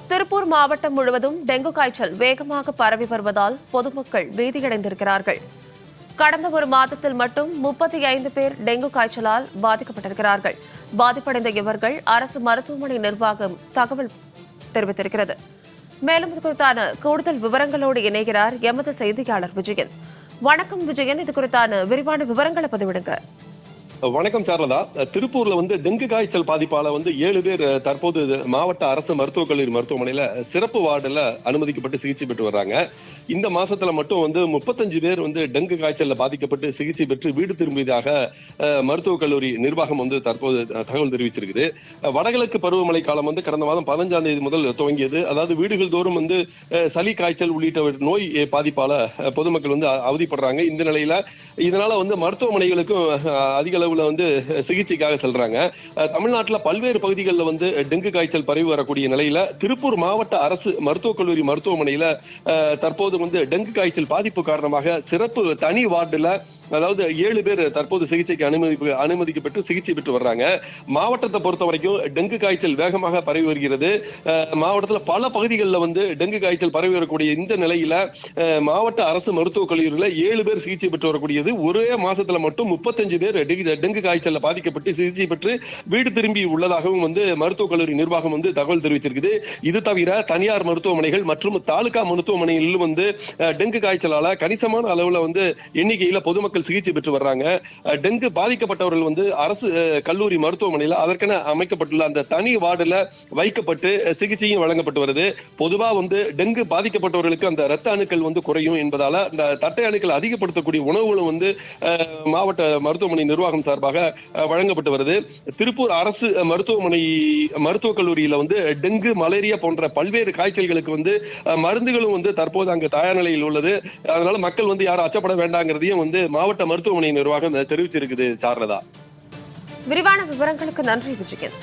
திருப்பூர் மாவட்டம் முழுவதும் டெங்கு காய்ச்சல் வேகமாக பரவி வருவதால் பொதுமக்கள் பீதியடைந்திருக்கிறார்கள். கடந்த ஒரு மாதத்தில் மட்டும் 35 பேர் டெங்கு காய்ச்சலால் பாதிக்கப்பட்டிருக்கிறார்கள். பாதிப்படைந்த இவர்கள் அரசு மருத்துவமனை நிர்வாகம் தகவல் தெரிவித்திருக்கிறது. மேலும் இது குறித்தான கூடுதல் விவரங்களோடு இணைகிறார் எமது செய்தியாளர் விஜயன். வணக்கம் விஜயன், இது குறித்தான விரிவான விவரங்களை பதிவிடுங்க. வணக்கம் சாரதா. திருப்பூர்ல டெங்கு காய்ச்சல் பாதிப்பால 7 பேர் தற்போது மாவட்ட அரசு மருத்துவக் கல்லூரி மருத்துவமனையில சிறப்பு வார்டுல அனுமதிக்கப்பட்டு சிகிச்சை பெற்று வர்றாங்க. இந்த மாசத்துல மட்டும் 35 பேர் டெங்கு காய்ச்சல்ல பாதிக்கப்பட்டு சிகிச்சை பெற்று வீடு திரும்பியதாக மருத்துவக் கல்லூரி நிர்வாகம் தற்போது தகவல் தெரிவிச்சிருக்குது. வடகிழக்கு பருவமழை காலம் கடந்த மாதம் 15ஆம் தேதி முதல் துவங்கியது. அதாவது வீடுகள் தோறும் சளி காய்ச்சல் உள்ளிட்ட நோய் பாதிப்பால பொதுமக்கள் அவதிப்படுறாங்க. இந்த நிலையில இதனால மருத்துவமனைகளுக்கும் அதிக அளவுல சிகிச்சைக்காக செல்றாங்க. தமிழ்நாட்டுல பல்வேறு பகுதிகளில் டெங்கு காய்ச்சல் பரவி வரக்கூடிய நிலையில திருப்பூர் மாவட்ட அரசு மருத்துவக் கல்லூரி மருத்துவமனையில தற்போது டெங்கு காய்ச்சல் பாதிப்பு காரணமாக சிறப்பு தனி வார்டுல அதாவது 7 பேர் தற்போது சிகிச்சைக்கு அனுமதிக்கப்பட்டு சிகிச்சை பெற்று வர்றாங்க. மாவட்டத்தை பொறுத்த வரைக்கும் டெங்கு காய்ச்சல் வேகமாக பரவி வருகிறது. மாவட்டத்தில் பல பகுதிகளில் டெங்கு காய்ச்சல் பரவி வரக்கூடிய இந்த நிலையில மாவட்ட அரசு மருத்துவக் கல்லூரியில் 7 பேர் சிகிச்சை பெற்று வரக்கூடியது. ஒரே மாசத்துல மட்டும் 35 பேர் டெங்கு காய்ச்சல்ல பாதிக்கப்பட்டு சிகிச்சை பெற்று வீடு திரும்பி உள்ளதாகவும் மருத்துவக் கல்லூரி நிர்வாகம் தகவல் தெரிவிச்சிருக்குது. இது தவிர தனியார் மருத்துவமனைகள் மற்றும் தாலுகா மருத்துவமனைகளிலும் டெங்கு காய்ச்சலால கணிசமான அளவுல எண்ணிக்கையில பொதுமக்கள் சிகிச்சை பெற்று வர்றாங்க. டெங்கு பாதிக்கப்பட்டவர்கள் அரசு கல்லூரி மருத்துவமனையில் அதற்கென அமைக்கப்பட்டுள்ள அந்த தனி வார்டுல வைக்கப்பட்டு சிகிச்சையும் வழங்கப்பட்டு வருது. பொதுவா டெங்கு பாதிக்கப்பட்டவர்களுக்கு அந்த ரத்த அணுக்கள் குறையும் என்பதால அந்த தட்டை அணுக்கள் அதிகப்படுத்தக்கூடிய உணவுகளும் மாவட்ட மருத்துவமனை நிர்வாகம் சார்பாக வழங்கப்பட்டு வருது. திருப்பூர் அரசு மருத்துவக் கல்லூரியில டெங்கு, மலேரியா போன்ற பல்வேறு காய்ச்சல்களுக்கு மருந்துகளும் தற்போது அங்கு தயார் நிலையில் உள்ளது. அதனால மக்கள் யாரும் அச்சப்பட வேண்டாங்கிறதையும் மாவட்ட மருத்துவமனை நிர்வாகம் தெரிவிச்சிருக்குது. சாரதா, விரிவான விவரங்களுக்கு நன்றி விஜயன்.